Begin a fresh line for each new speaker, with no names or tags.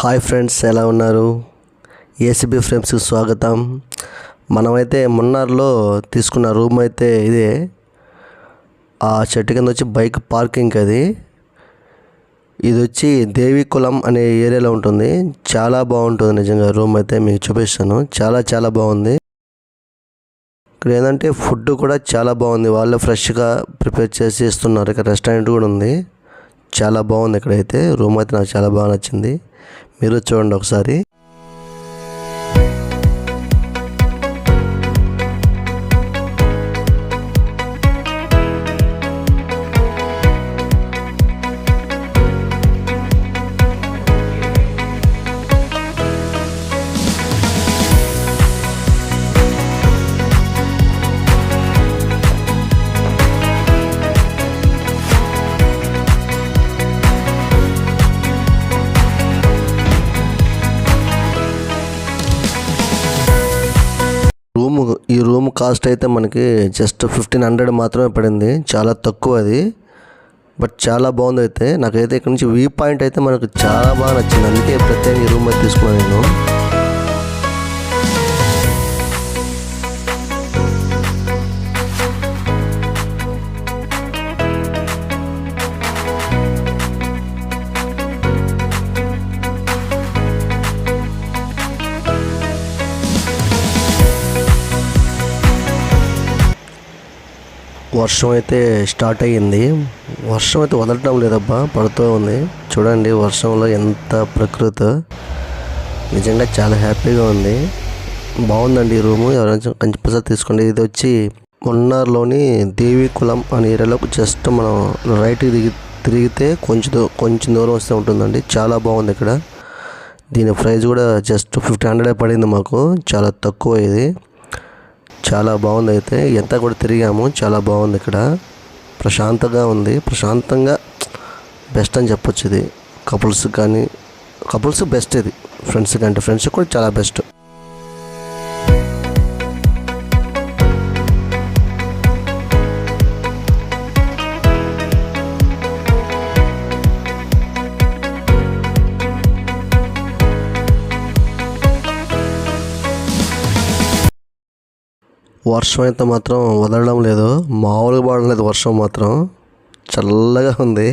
Hi friends, ఎలా ఉన్నారు? ACB ఫ్రేమ్స్కి స్వాగతం. మనమైతే మున్నార్లో తీసుకున్న రూమ్ అయితే ఇదే. ఆ చెట్టు కింద వచ్చి బైక్ పార్కింగ్ అది. ఇది వచ్చి దేవికులం అనే ఏరియాలో ఉంటుంది. చాలా బాగుంటుంది నిజంగా. రూమ్ అయితే మీకు చూపిస్తాను. చాలా బాగుంది. ఇక్కడ ఏంటంటే ఫుడ్ కూడా చాలా బాగుంది. వాళ్ళే ఫ్రెష్గా ప్రిపేర్ చేసి ఇస్తున్నారు. ఇక్కడ రెస్టారెంట్ కూడా ఉంది. చాలా బాగుంది. ఇక్కడైతే రూమ్ అయితే నాకు చాలా బాగా నచ్చింది. మీరు చూడండి ఒకసారి. ఈ రూమ్ కాస్ట్ అయితే మనకి జస్ట్ 1500 మాత్రమే పడింది. చాలా తక్కువ అది. బట్ చాలా బాగుంది. అయితే నాకైతే ఇక్కడ నుంచి వ్యూ పాయింట్ అయితే మనకు చాలా బాగా నచ్చింది. అందుకే ప్రత్యేకంగా ఈ రూమ్ అయితే తీసుకున్నాను నేను. వర్షం అయితే స్టార్ట్ అయ్యింది. వర్షం అయితే వదలటం లేదబ్బా, పడుతూ ఉంది. చూడండి వర్షంలో ఎంత ప్రకృతి. నిజంగా చాలా హ్యాపీగా ఉంది. బాగుందండి ఈ రూము. ఎవరైనా కంపల్సరీ తీసుకోండి. ఇది వచ్చి మున్నార్లోని దేవికులం అనే ఏరియాలో జస్ట్ మనం రైట్ తిరిగితే కొంచెం దూరం వస్తే ఉంటుందండి. చాలా బాగుంది ఇక్కడ. దీని ప్రైస్ కూడా జస్ట్ 1500 పడింది మాకు. చాలా తక్కువ ఇది. చాలా బాగుంది. అయితే ఎంత కూడా తిరిగాము. చాలా బాగుంది. ఇక్కడ ప్రశాంతంగా ఉంది. ప్రశాంతంగా బెస్ట్ అని చెప్పొచ్చు. ఇది కపుల్స్ బెస్ట్. ఇది ఫ్రెండ్స్ కంటే ఫ్రెండ్స్ కూడా చాలా బెస్ట్. వర్షం అయితే మాత్రం వదలడం లేదు. మామూలుగా పడలేదు వర్షం మాత్రం. చల్లగా ఉంది.